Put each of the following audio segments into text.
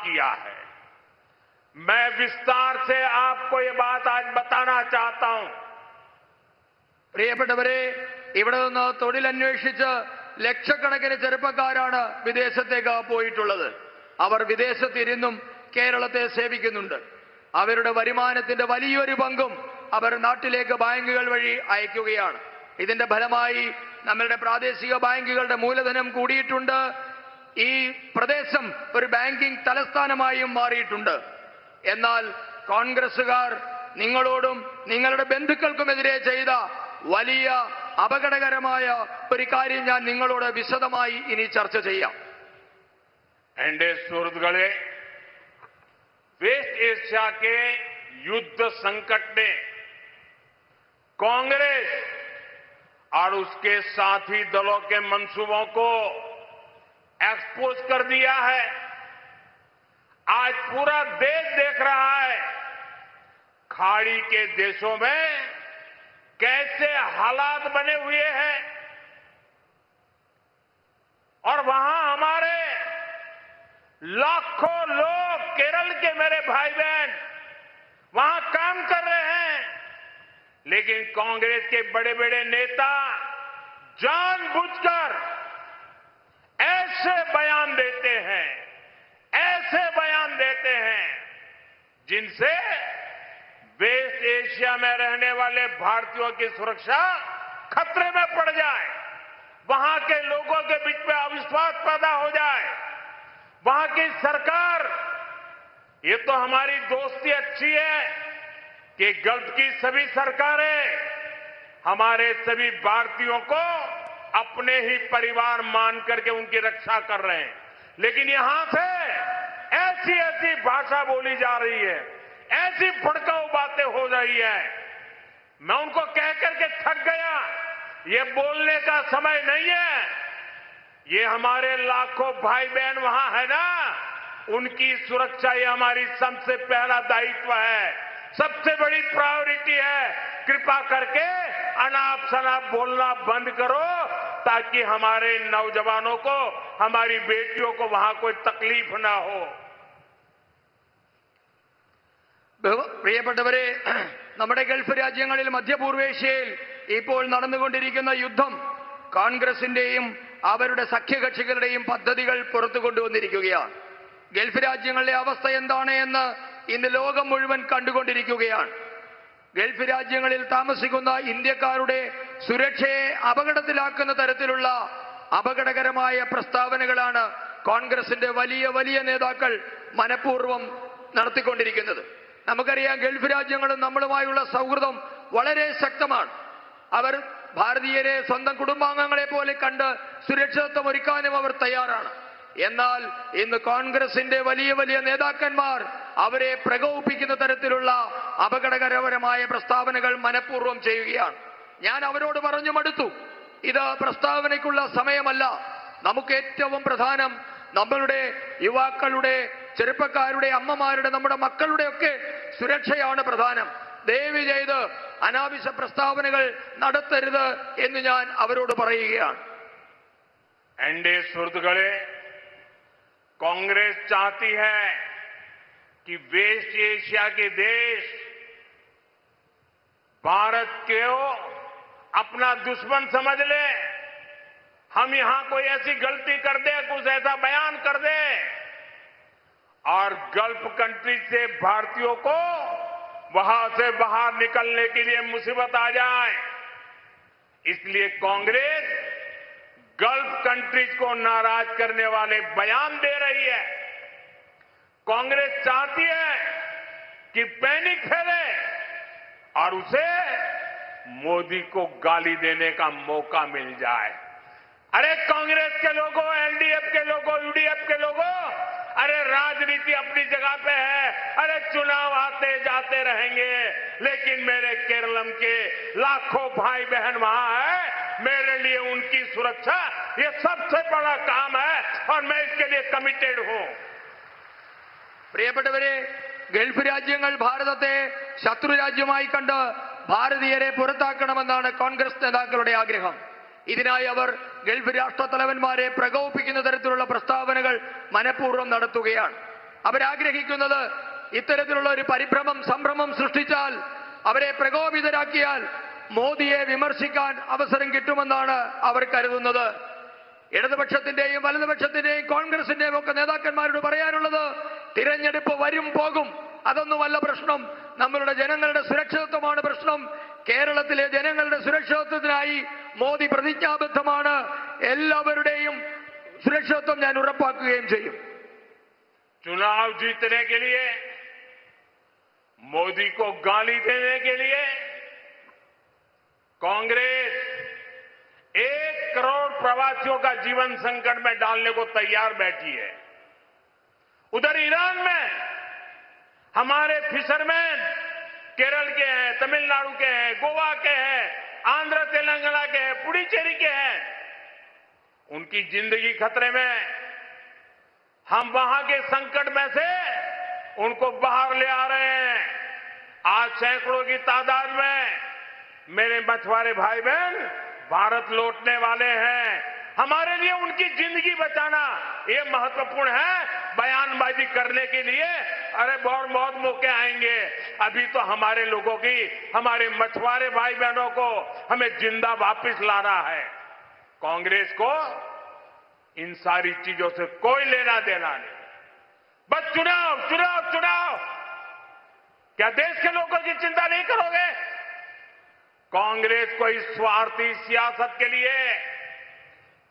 किया है। मैं विस्तार से आपको ये बात आज बताना चाहता हूं। പ്രിയപ്പെട്ടവരെ, ഇവിടെ നിന്ന് തൊഴിലന്വേഷിച്ച് ലക്ഷക്കണക്കിന് ചെറുപ്പക്കാരാണ് വിദേശത്തേക്ക് പോയിട്ടുള്ളത്. അവർ വിദേശത്തിരുന്നും കേരളത്തെ സേവിക്കുന്നുണ്ട്. അവരുടെ വരുമാനത്തിന്റെ വലിയൊരു പങ്കും അവർ നാട്ടിലേക്ക് ബാങ്കുകൾ വഴി അയക്കുകയാണ്. ഇതിന്റെ ഫലമായി നമ്മളുടെ പ്രാദേശിക ബാങ്കുകളുടെ മൂലധനം കൂടിയിട്ടുണ്ട്. ഈ പ്രദേശം ഒരു ബാങ്കിംഗ് തലസ്ഥാനമായും മാറിയിട്ടുണ്ട്. എന്നാൽ കോൺഗ്രസുകാർ നിങ്ങളോടും നിങ്ങളുടെ ബന്ധുക്കൾക്കുമെതിരെ ചെയ്ത വലിയ അപകടകരമായ ഒരു കാര്യം ഞാൻ നിങ്ങളോട് വിശദമായി ഇനി ചർച്ച ചെയ്യാം. एंडे सुहृदगणे, वेस्ट एशिया के युद्ध संकट ने कांग्रेस और उसके साथी दलों के मंसूबों को एक्सपोज कर दिया है। आज पूरा देश देख रहा है खाड़ी के देशों में कैसे हालात बने हुए हैं और वहां हमारे लाखों लोग, केरल के मेरे भाई बहन वहां काम कर रहे हैं। लेकिन कांग्रेस के बड़े बड़े नेता जानबूझकर ऐसे बयान देते हैं जिनसे वेस्ट एशिया में रहने वाले भारतीयों की सुरक्षा खतरे में पड़ जाए, वहां के लोगों के बीच में अविश्वास पैदा हो जाए। वहां की सरकार, ये तो हमारी दोस्ती अच्छी है कि गल्फ की सभी सरकारें हमारे सभी भारतीयों को अपने ही परिवार मान करके उनकी रक्षा कर रहे हैं, लेकिन यहां से ऐसी ऐसी भाषा बोली जा रही है, ऐसी भड़काऊ बातें हो रही है। मैं उनको कह करके थक गया, ये बोलने का समय नहीं है। ये हमारे लाखों भाई बहन वहां है ना, उनकी सुरक्षा ये हमारी सबसे पहला दायित्व है, सबसे बड़ी प्रायोरिटी है। कृपा करके अनाप शनाप बोलना बंद करो ताकि हमारे नौजवानों को, हमारी बेटियों को वहां कोई तकलीफ ना हो। പ്രിയപ്പെട്ടവരെ, നമ്മുടെ ഗൾഫ് രാജ്യങ്ങളിൽ മധ്യപൂർവേഷ്യയിൽ ഇപ്പോൾ നടന്നുകൊണ്ടിരിക്കുന്ന യുദ്ധം കോൺഗ്രസിന്റെയും അവരുടെ സഖ്യകക്ഷികളുടെയും പദ്ധതികൾ പുറത്തു കൊണ്ടുവന്നിരിക്കുകയാണ്. ഗൾഫ് രാജ്യങ്ങളിലെ അവസ്ഥ എന്താണ് എന്ന് ഇന്ന് ലോകം മുഴുവൻ കണ്ടുകൊണ്ടിരിക്കുകയാണ്. ഗൾഫ് രാജ്യങ്ങളിൽ താമസിക്കുന്ന ഇന്ത്യക്കാരുടെ സുരക്ഷയെ അപകടത്തിലാക്കുന്ന തരത്തിലുള്ള അപകടകരമായ പ്രസ്താവനകളാണ് കോൺഗ്രസിന്റെ വലിയ വലിയ നേതാക്കൾ മനഃപൂർവ്വം നടത്തിക്കൊണ്ടിരിക്കുന്നത്. നമുക്കറിയാം, ഗൾഫ് രാജ്യങ്ങളും നമ്മളുമായുള്ള സൗഹൃദം വളരെ ശക്തമാണ്. അവർ ഭാരതീയരെ സ്വന്തം കുടുംബാംഗങ്ങളെ പോലെ കണ്ട് സുരക്ഷിതത്വം ഒരുക്കാനും അവർ തയ്യാറാണ്. എന്നാൽ ഇന്ന് കോൺഗ്രസിന്റെ വലിയ വലിയ നേതാക്കന്മാർ അവരെ പ്രകോപിപ്പിക്കുന്ന തരത്തിലുള്ള അപകടകരമായ പ്രസ്താവനകൾ മനഃപൂർവ്വം ചെയ്യുകയാണ്. ഞാൻ അവരോട് പറഞ്ഞു മടുത്തു. ഇത് പ്രസ്താവനയ്ക്കുള്ള സമയമല്ല. നമുക്ക് ഏറ്റവും പ്രധാനം നമ്മളുടെ യുവാക്കളുടെ, ചെറുപ്പക്കാരുടെ, അമ്മമാരുടെ, നമ്മുടെ മക്കളുടെ ഒക്കെ സുരക്ഷയാണ് പ്രധാനം. ദയവ് ചെയ്ത് അനാവശ്യ പ്രസ്താവനകൾ നടത്തരുത് എന്ന് ഞാൻ അവരോട് പറയുകയാണ്. एनडीए सुहृदगणे, कांग्रेस चाहती है कि वेस्ट एशिया के देश भारत को अपना दुश्मन समझ ले। हम यहां कोई ऐसी गलती कर दे, कुछ ऐसा बयान कर दे और गल्फ कंट्री से भारतीयों को वहां से बाहर निकलने के लिए मुसीबत आ जाए। इसलिए कांग्रेस गल्फ कंट्रीज को नाराज करने वाले बयान दे रही है। कांग्रेस चाहती है कि पैनिक फैले और उसे मोदी को गाली देने का मौका मिल जाए। अरे कांग्रेस के लोगों, एलडीएफ के लोगों, यूडीएफ के लोगों, अरे राजनीति अपनी जगह पे है। अरे चुनाव आते जाते रहेंगे, लेकिन मेरे केरलम के लाखों भाई बहन वहां है। मेरे लिए उनकी सुरक्षा ये सबसे बड़ा काम है और मैं इसके लिए कमिटेड हूं। പ്രിയപ്പെട്ടവരെ, ഗൾഫ് രാജ്യങ്ങൾ ഭാരതത്തെ ശത്രു രാജ്യമായി കണ്ട് ഭാരതീയരെ പുറത്താക്കണമെന്നാണ് കോൺഗ്രസ് നേതാക്കളുടെ ആഗ്രഹം. ഇതിനായി അവർ ഗൾഫ് രാഷ്ട്രത്തലവന്മാരെ പ്രകോപിപ്പിക്കുന്ന തരത്തിലുള്ള പ്രസ്താവനകൾ മനഃപൂർവ്വം നടത്തുകയാണ്. അവരാഗ്രഹിക്കുന്നത് ഇത്തരത്തിലുള്ള ഒരു പരിഭ്രമം സംഭ്രമം സൃഷ്ടിച്ചാൽ, അവരെ പ്രകോപിതരാക്കിയാൽ മോദിയെ വിമർശിക്കാൻ അവസരം കിട്ടുമെന്നാണ് അവർ കരുതുന്നത്. ഇടതുപക്ഷത്തിന്റെയും വലതുപക്ഷത്തിന്റെയും കോൺഗ്രസിന്റെയും ഒക്കെ നേതാക്കന്മാരോട് പറയാനുള്ളത്, തിരഞ്ഞെടുപ്പ് വരും പോകും, അതൊന്നുമല്ല പ്രശ്നം. നമ്മളുടെ ജനങ്ങളുടെ സുരക്ഷിതത്വമാണ് പ്രശ്നം. കേരളത്തിലെ ജനങ്ങളുടെ സുരക്ഷിതത്വത്തിനായി മോദി പ്രതിജ്ഞാബദ്ധമാണ്. എല്ലാവരുടെയും സുരക്ഷിതത്വം ഞാൻ ഉറപ്പാക്കുകയും ചെയ്യും. चुनाव जीतने के लिए, मोदी को गाली देने के लिए कांग्रेस 1 करोड़ प्रवासियों का जीवन संकट में डालने को तैयार बैठी है। उधर ईरान में हमारे फिशरमैन केरल के हैं, तमिलनाडु के हैं, गोवा के हैं, आंध्र तेलंगाना के हैं, पुडुचेरी के हैं, उनकी जिंदगी खतरे में। हम वहां के संकट में से उनको बाहर ले आ रहे हैं। आज सैकड़ों की तादाद में मेरे मछुआरे भाई बहन भारत लौटने वाले हैं। हमारे लिए उनकी जिंदगी बचाना ये महत्वपूर्ण है। बयानबाजी करने के लिए अरे बहुत मौके आएंगे। अभी तो हमारे लोगों की, हमारे मछुआरे भाई बहनों को हमें जिंदा वापस लाना है। कांग्रेस को इन सारी चीजों से कोई लेना देना नहीं। बस चुनाव चुनाव चुनाव। क्या देश के लोगों की चिंता नहीं करोगे? कांग्रेस को इस स्वार्थी सियासत के लिए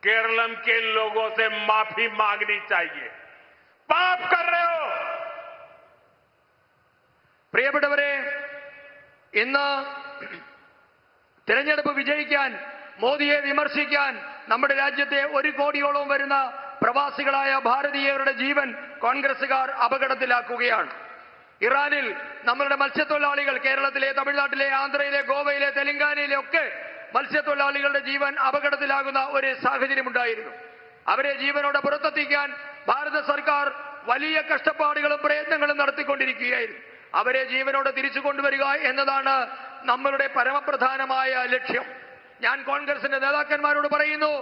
केरलम के लोगों से माफी मांगनी चाहिए। पाप कर रहे हो। പ്രിയപ്പെട്ടവരെ, ഇന്ന് തിരഞ്ഞെടുപ്പ് വിജയിക്കാൻ, മോദിയെ വിമർശിക്കാൻ നമ്മുടെ രാജ്യത്തെ 1 കോടിയോളം വരുന്ന പ്രവാസികളായ ഭാരതീയരുടെ ജീവൻ കോൺഗ്രസുകാർ അപകടത്തിലാക്കുകയാണ്. ഇറാനിൽ നമ്മളുടെ മത്സ്യത്തൊഴിലാളികൾ, കേരളത്തിലെ, തമിഴ്നാട്ടിലെ, ആന്ധ്രയിലെ, ഗോവയിലെ, തെലങ്കാനയിലെ ഒക്കെ മത്സ്യത്തൊഴിലാളികളുടെ ജീവൻ അപകടത്തിലാകുന്ന ഒരു സാഹചര്യമുണ്ടായിരുന്നു. അവരെ ജീവനോടെ പുറത്തെത്തിക്കാൻ ഭാരത സർക്കാർ വലിയ കഷ്ടപ്പാടുകളും പ്രയത്നങ്ങളും നടത്തിക്കൊണ്ടിരിക്കുകയായിരുന്നു. അവരെ ജീവനോടെ തിരിച്ചു കൊണ്ടുവരിക എന്നതാണ് നമ്മളുടെ പരമപ്രധാനമായ ലക്ഷ്യം. ഞാൻ കോൺഗ്രസിന്റെ നേതാക്കന്മാരോട് പറയുന്നു,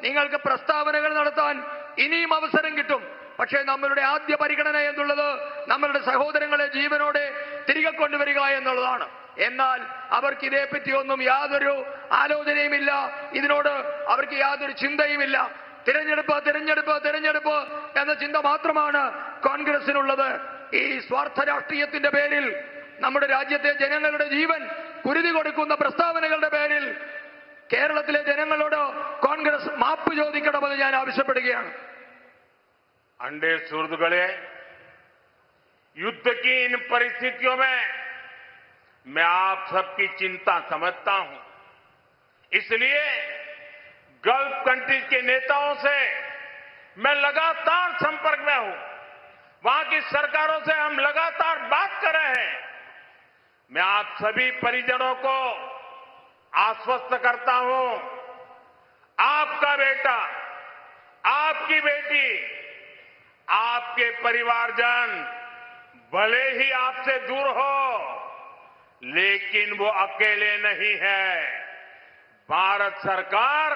നിങ്ങൾക്ക് പ്രസ്താവനകൾ നടത്താൻ ഇനിയും അവസരം കിട്ടും. പക്ഷേ നമ്മളുടെ ആദ്യ പരിഗണന എന്നുള്ളത് നമ്മളുടെ സഹോദരങ്ങളെ ജീവനോടെ തിരികെ കൊണ്ടുവരിക എന്നുള്ളതാണ്. എന്നാൽ അവർക്ക് ഇതേപ്പറ്റിയൊന്നും യാതൊരു ആലോചനയുമില്ല. ഇതിനോട് അവർക്ക് യാതൊരു ചിന്തയുമില്ല. തിരഞ്ഞെടുപ്പ് തിരഞ്ഞെടുപ്പ് തിരഞ്ഞെടുപ്പ് എന്ന ചിന്ത മാത്രമാണ് കോൺഗ്രസിനുള്ളത്. ഈ സ്വാർത്ഥ രാഷ്ട്രീയത്തിന്റെ പേരിൽ നമ്മുടെ രാജ്യത്തെ ജനങ്ങളുടെ ജീവൻ കുരുതി കൊടുക്കുന്ന പ്രസ്താവനകളുടെ പേരിൽ കേരളത്തിലെ ജനങ്ങളോട് കോൺഗ്രസ് മാപ്പ് ചോദിക്കണമെന്ന് ഞാൻ ആവശ്യപ്പെടുകയാണ്. अंडे सुरदगले, युद्ध की इन परिस्थितियों में मैं आप सबकी चिंता समझता हूं। इसलिए गल्फ कंट्रीज के नेताओं से मैं लगातार संपर्क में हूं। वहां की सरकारों से हम लगातार बात कर रहे हैं। मैं आप सभी परिजनों को आश्वस्त करता हूं, आपका बेटा, आपकी बेटी, आपके परिवारजन भले ही आपसे दूर हो, लेकिन वो अकेले नहीं है। भारत सरकार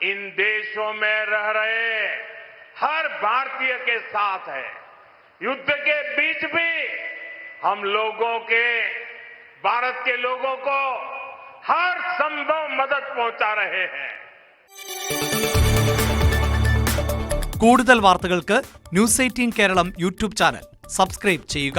इन देशों में रह रहे हर भारतीय के साथ है। युद्ध के बीच भी हम लोगों के, भारत के लोगों को हर संभव मदद पहुंचा रहे हैं। കൂടുതൽ വാർത്തകൾക്ക് news 18 Keralam YouTube channel subscribe ചെയ്യുക.